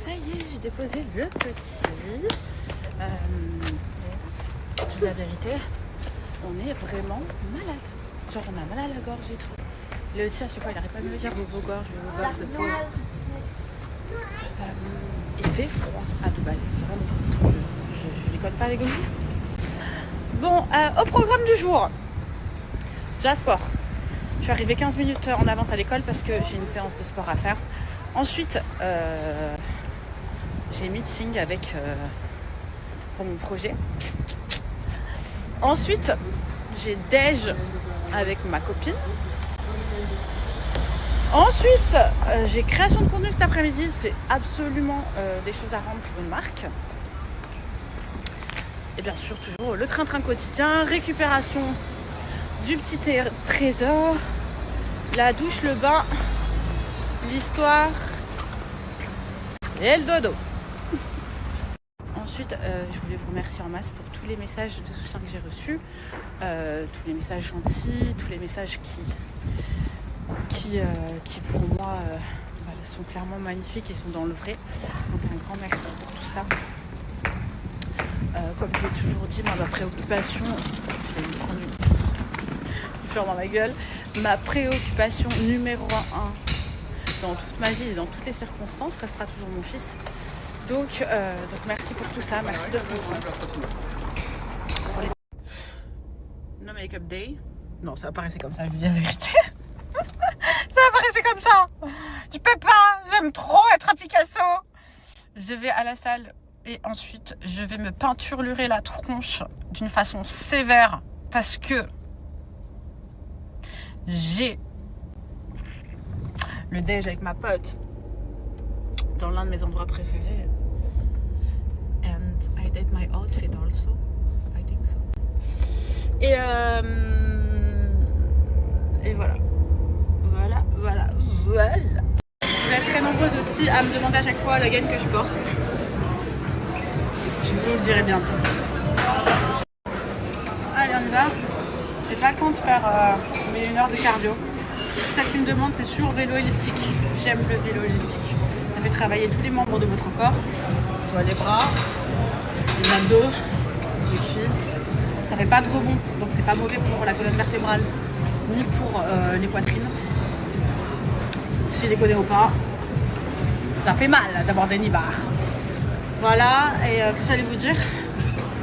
Ça y est, j'ai déposé le petit. Je dis la vérité, on est vraiment malade. Genre on a mal à la gorge et tout. Le tien, je sais pas, il arrête pas de me dire bobo gorge, le pauvre. Il fait froid à Dubaï, vraiment. Je déconne pas avec vous. Bon, au programme du jour. Déjà sport. Je suis arrivée 15 minutes en avance à l'école parce que j'ai une séance de sport à faire. Ensuite, j'ai meeting avec pour mon projet. Ensuite, j'ai déj avec ma copine. Ensuite, j'ai création de contenu cet après-midi. C'est absolument des choses à rendre pour une marque. Et bien sûr, toujours le train-train quotidien, récupération du petit trésor, la douche, le bain, l'histoire et le dodo. Ensuite, je voulais vous remercier en masse pour tous les messages de soutien que j'ai reçus, tous les messages gentils, tous les messages qui pour moi sont clairement magnifiques et sont dans le vrai. Donc un grand merci pour tout ça. Comme je l'ai toujours dit, ma préoccupation, je vais me prendre une fleur dans ma gueule, ma préoccupation numéro 1 dans toute ma vie et dans toutes les circonstances restera toujours mon fils. Donc merci pour tout ça, merci de No make-up day. Non, ça apparaissait comme ça, je vous dis la vérité. Ça apparaissait comme ça. Je peux pas, j'aime trop être un Picasso. Je vais à la salle et ensuite je vais me peinturer la tronche d'une façon sévère parce que j'ai le déj avec ma pote dans l'un de mes endroits préférés. And I did my outfit also. I think so. Et voilà. Voilà. Vous êtes très nombreuses aussi à me demander à chaque fois la gaine que je porte. Je vous le dirai bientôt. Allez, on y va. J'ai pas le temps de faire mes 1 heure de cardio. Tout ça qui me demande, c'est toujours vélo elliptique. J'aime le vélo elliptique. Ça fait travailler tous les membres de votre corps, soit les bras, les abdos, les cuisses. Ça fait pas de rebond, donc c'est pas mauvais pour la colonne vertébrale ni pour les poitrines. Si les connaissez pas, ça fait mal d'avoir des nibards. Voilà, et que j'allais vous dire.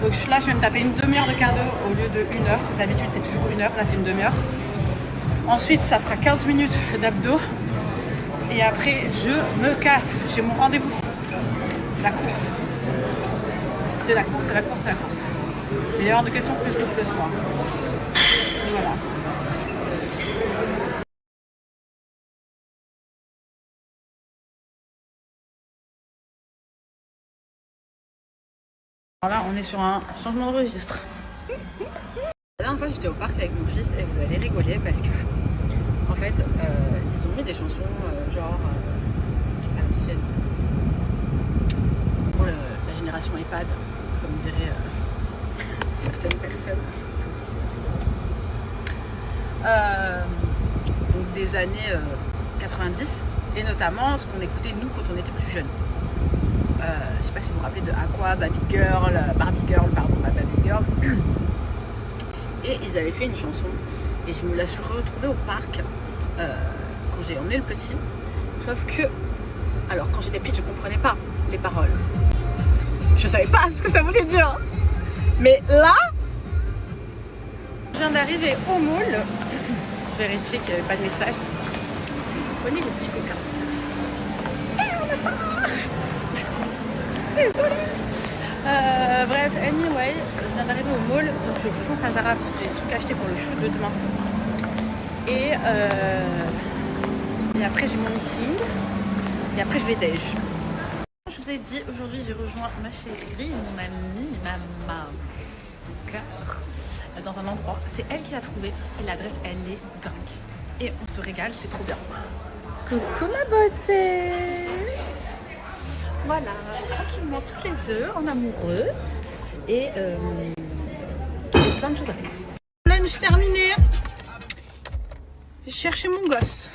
Donc là, je vais me taper une demi-heure de cardio au lieu de 1 heure. D'habitude, c'est toujours 1 heure, là, c'est une demi-heure. Ensuite, ça fera 15 minutes d'abdos. Et après, je me casse. J'ai mon rendez-vous. C'est la course. C'est la course. Il y a hors de question que je loupe le soir. Et voilà. Alors là, on est sur un changement de registre. La dernière fois, j'étais au parc avec mon fils et vous allez rigoler parce que, en fait, ils ont mis des chansons genre à l'ancienne. Pour la génération iPad, comme diraient certaines personnes. Donc des années 90 et notamment ce qu'on écoutait nous quand on était plus jeunes. Je sais pas si vous vous rappelez de Aqua, Barbie Girl, et ils avaient fait une chanson et je me la suis retrouvée au parc quand j'ai emmené le petit, sauf que alors quand j'étais petite je comprenais pas les paroles, je savais pas ce que ça voulait dire, mais là je viens d'arriver au mall. Je vérifiais qu'il n'y avait pas de message. Vous connaissez le petit coquin. Et on n'a pas. Désolée. Bref, anyway, je viens d'arriver au mall, donc je fonce à Zara parce que j'ai des trucs achetés pour le shoot de demain. Et après j'ai mon meeting. Et après je vais déj. Je vous ai dit, aujourd'hui j'ai rejoint ma chérie, mon amie, ma cœur, dans un endroit. C'est elle qui l'a trouvé et l'adresse elle est dingue. Et on se régale, c'est trop bien. Coucou ma beauté. Voilà, tranquillement toutes les deux en amoureuses et plein de choses à faire. Lunch terminé. J'ai cherché mon gosse.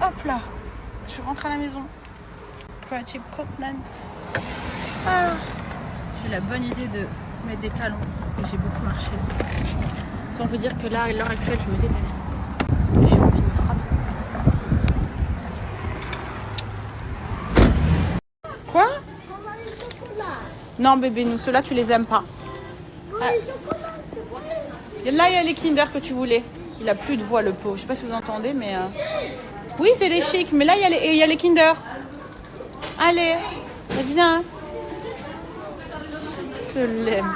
Hop là. je rentre à la maison. Creative Contents. Ah, j'ai la bonne idée de mettre des talons. Et j'ai beaucoup marché. Ça veut dire que là, à l'heure actuelle, je me déteste. Et j'ai envie de me frapper. Quoi? Non bébé, nous ceux-là tu les aimes pas. Ah. Là il y a les Kinder que tu voulais. Il a plus de voix le pauvre. Je sais pas si vous entendez mais... Oui c'est les chics, mais là il y a les Kinder. Allez, viens. Je l'aime.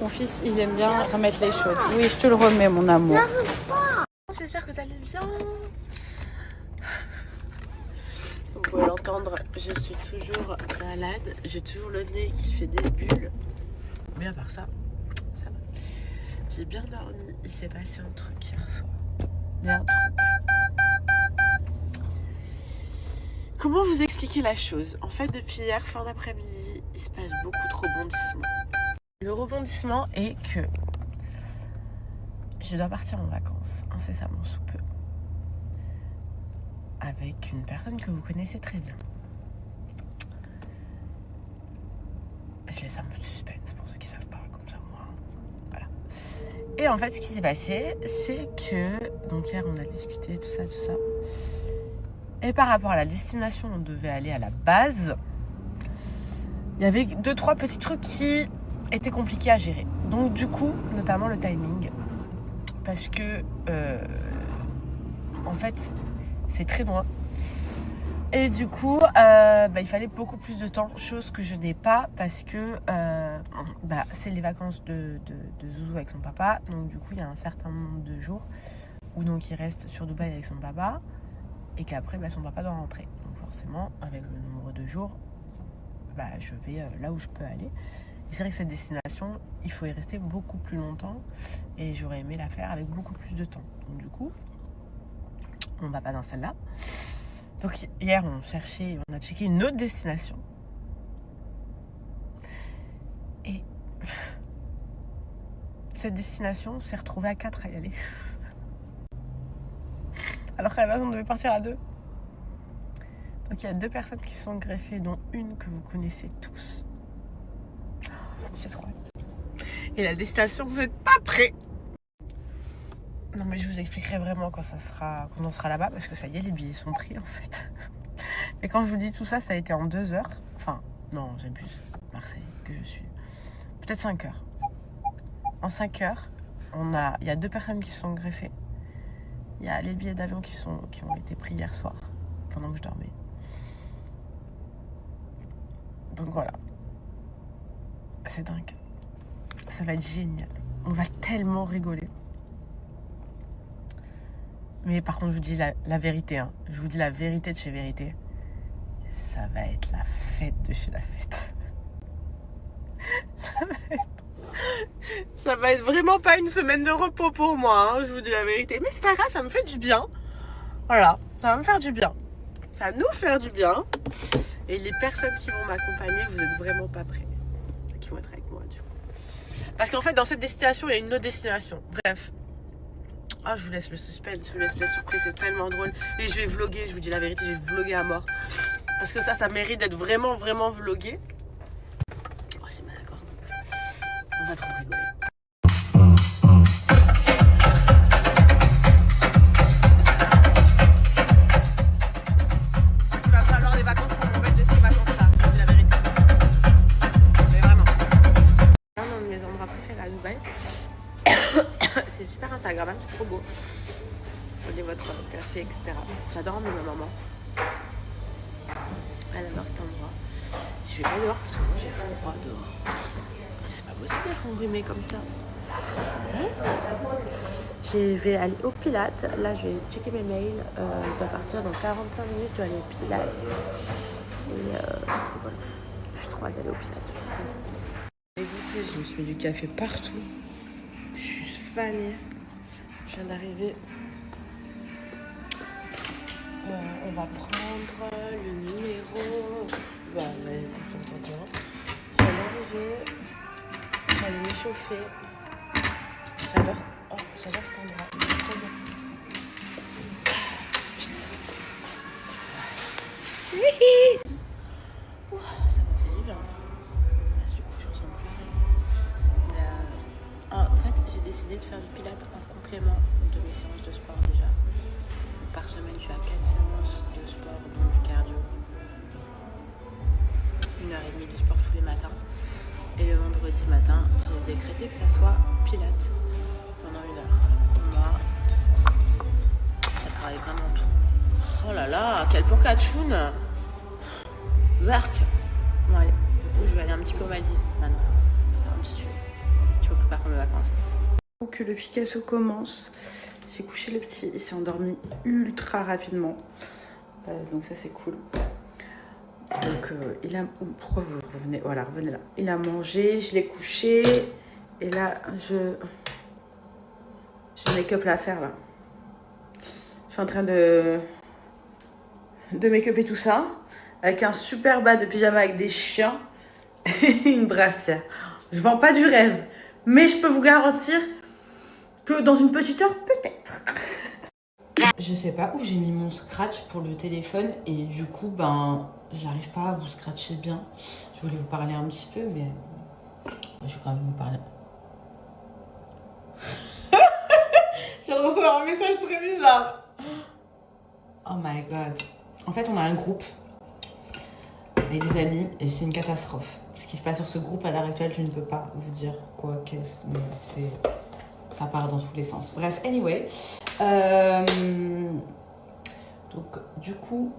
Mon fils il aime bien remettre les choses. Oui je te le remets mon amour. J'espère que vous allez bien. Vous pouvez l'entendre, je suis toujours malade, j'ai toujours le nez qui fait des bulles. Mais à part ça, ça va. J'ai bien dormi, il s'est passé un truc hier soir. Il y a un truc. Comment vous expliquer la chose? En fait, depuis hier, fin d'après-midi, il se passe beaucoup de rebondissements. Le rebondissement est que je dois partir en vacances incessamment sous peu. Avec une personne que vous connaissez très bien. Je laisse un peu de suspense pour ceux qui ne savent pas, comme ça moi. Voilà. Et en fait, ce qui s'est passé, c'est que... Donc hier, on a discuté, tout ça. Et par rapport à la destination où on devait aller à la base, il y avait 2-3 petits trucs qui étaient compliqués à gérer. Donc du coup, notamment le timing. Parce que... en fait... c'est très loin. Et du coup, il fallait beaucoup plus de temps, chose que je n'ai pas parce que c'est les vacances de Zouzou avec son papa. Donc du coup, il y a un certain nombre de jours où donc il reste sur Dubaï avec son papa et qu'après, son papa doit rentrer. Donc forcément, avec le nombre de jours, je vais là où je peux aller. Et c'est vrai que cette destination, il faut y rester beaucoup plus longtemps et j'aurais aimé la faire avec beaucoup plus de temps. Donc du coup, on va pas dans celle-là. Donc hier on a checké une autre destination. Et cette destination s'est retrouvée à 4 à y aller. Alors qu'à la base on devait partir à 2. Donc il y a 2 personnes qui sont greffées, dont une que vous connaissez tous. J'ai trop hâte. Et la destination, vous n'êtes pas prêts. Non mais je vous expliquerai vraiment quand on sera là-bas parce que ça y est, les billets sont pris en fait. Et quand je vous dis tout ça, ça a été en 2 heures. Enfin, non, j'abuse. Marseille, que je suis. Peut-être 5 heures. En 5 heures, il y a 2 personnes qui sont greffées. Il y a les billets d'avion qui ont été pris hier soir, pendant que je dormais. Donc voilà. C'est dingue. Ça va être génial. On va tellement rigoler. Mais par contre, je vous dis la vérité. Hein. Je vous dis la vérité de chez Vérité. Ça va être la fête de chez la fête. Ça va être vraiment pas une semaine de repos pour moi. Hein, je vous dis la vérité. Mais c'est pas grave, ça me fait du bien. Voilà, ça va me faire du bien. Ça va nous faire du bien. Et les personnes qui vont m'accompagner, vous êtes vraiment pas prêts. Qui vont être avec moi, du coup. Parce qu'en fait, dans cette destination, il y a une autre destination. Bref. Ah, je vous laisse le suspense, je vous laisse la surprise, c'est tellement drôle. Et je vais vlogger, je vous dis la vérité, je vais vlogger à mort. Parce que ça mérite d'être vraiment, vraiment vlogué. Oh, j'ai mal à la gorge. On va trop rigoler. Il va falloir des vacances pour me mettre de ces vacances-là, je vous dis la vérité. Mais vraiment. Un de mes endroits préférés à Dubaï. C'est super Instagrammable, c'est trop beau. Prenez votre café, etc. J'adore emmener ma maman. Elle adore cet endroit. Je vais pas dehors parce que moi j'ai froid dehors. C'est pas possible d'être enrhumée comme ça. Je vais aller au Pilates. Là je vais checker mes mails. Je dois partir dans 45 minutes. Je dois aller au Pilates. Et voilà. Je suis trop hâte d'aller au Pilates. Écoutez, je me suis mis du café partout. Je suis fanée. Je viens d'arriver. On va prendre le numéro. Vas-y, 51. Je viens d'arriver. J'allais m'échauffer. J'adore cet endroit. C'est trop bien. Ouh, ça m'a fait du bien. Du coup, je ressemble plus à rien. Mais en fait, j'ai décidé de faire du pilates en complément de mes séances de sport déjà. Donc, par semaine, je suis à 4 séances de sport, donc du cardio. 1h30 de sport tous les matins. Et le vendredi matin, j'ai décrété que ça soit pilates pendant 1 heure. Pour moi, ça travaille vraiment tout. Oh là là, quel pourcatchoun. Marc. Bon allez, du coup je vais aller un petit peu aux Maldives maintenant. Faire un petit tunnel. Je me prépare pour mes vacances. Pour que le Picasso commence, j'ai couché le petit, il s'est endormi ultra rapidement. Donc ça c'est cool. Donc il a... Pourquoi vous revenez? Voilà, revenez là. Il a mangé, je l'ai couché. Et là, j'ai make-up à faire là. Je suis en train de make-up et tout ça. Avec un super bas de pyjama avec des chiens. Et une brassière. Je vends pas du rêve. Mais je peux vous garantir que dans une petite heure, peut-être. Je sais pas où j'ai mis mon scratch pour le téléphone. Et du coup, ben... j'arrive pas à vous scratcher bien. Je voulais vous parler un petit peu, mais je vais quand même vous parler. Je viens de recevoir un message très bizarre. Oh my god. En fait, on a un groupe avec des amis et c'est une catastrophe. Ce qui se passe sur ce groupe à l'heure actuelle, je ne peux pas vous dire quoi qu'est-ce, mais ça part dans tous les sens. Bref, anyway. Donc, du coup,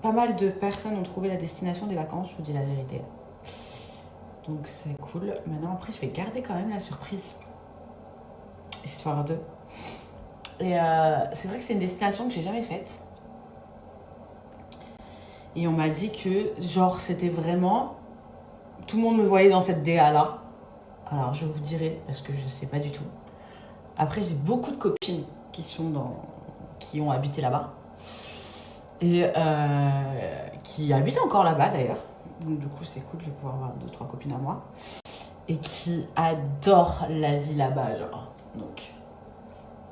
pas mal de personnes ont trouvé la destination des vacances, je vous dis la vérité. Donc c'est cool. Maintenant, après, je vais garder quand même la surprise. Histoire de... Et c'est vrai que c'est une destination que j'ai jamais faite. Et on m'a dit que, genre, c'était vraiment... Tout le monde me voyait dans cette DA-là. Alors, je vous dirai, parce que je sais pas du tout. Après, j'ai beaucoup de copines qui ont habité là-bas. Et qui habitent encore là-bas d'ailleurs. Donc du coup c'est cool, je vais pouvoir avoir 2-3 copines à moi. Et qui adorent la vie là-bas, genre. Donc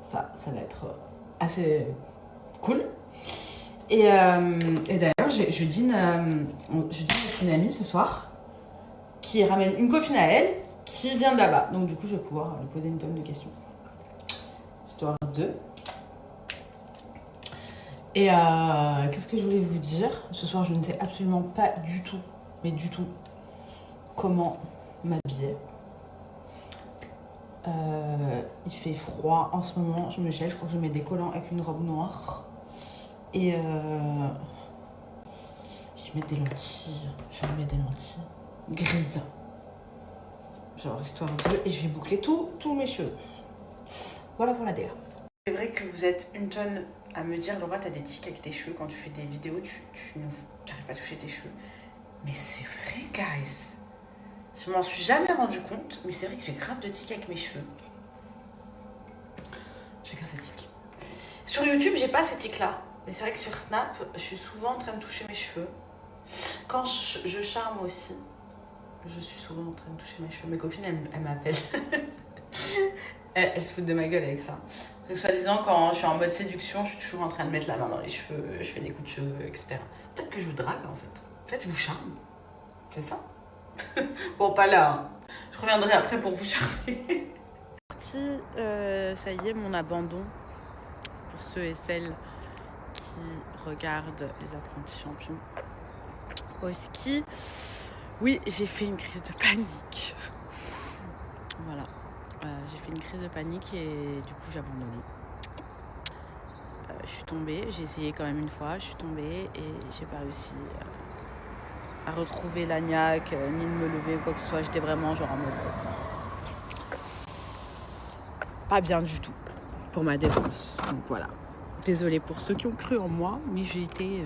ça va être assez cool. Et d'ailleurs je dîne avec une amie ce soir qui ramène une copine à elle qui vient de là-bas. Donc du coup je vais pouvoir lui poser une tonne de questions. Histoire de... Et qu'est-ce que je voulais vous dire? Ce soir, je ne sais absolument pas du tout, mais du tout, comment m'habiller. Il fait froid en ce moment, je me gèle, je crois que je mets des collants avec une robe noire. Et je mets des lentilles, grises. Genre histoire de... Et je vais boucler tous mes cheveux. Voilà pour la DA. C'est vrai que vous êtes une tonne à me dire, Laura, t'as des tics avec tes cheveux. Quand tu fais des vidéos, tu n'arrives pas à toucher tes cheveux. Mais c'est vrai, guys. Je m'en suis jamais rendu compte, mais c'est vrai que j'ai grave de tics avec mes cheveux. Chacun ses tics. Sur YouTube, j'ai pas ces tics-là. Mais c'est vrai que sur Snap, je suis souvent en train de toucher mes cheveux. Quand je charme aussi, je suis souvent en train de toucher mes cheveux. Mes copines, elles m'appellent. Elles se foutent de ma gueule avec ça. Parce que soi-disant, quand je suis en mode séduction, je suis toujours en train de mettre la main dans les cheveux, je fais des coups de cheveux, etc. Peut-être que je vous drague en fait. Peut-être que je vous charme. C'est ça. Bon, pas là. Hein. Je reviendrai après pour vous charmer. Ça y est, mon abandon. Pour ceux et celles qui regardent les apprentis champions au ski. Oui, j'ai fait une crise de panique. Voilà. J'ai fait une crise de panique et du coup j'ai abandonné. Je suis tombée, j'ai essayé quand même une fois, je suis tombée et j'ai pas réussi à retrouver la niaque, ni de me lever ou quoi que ce soit. J'étais vraiment genre en mode pas bien du tout pour ma défense. Donc voilà. Désolée pour ceux qui ont cru en moi, mais j'ai été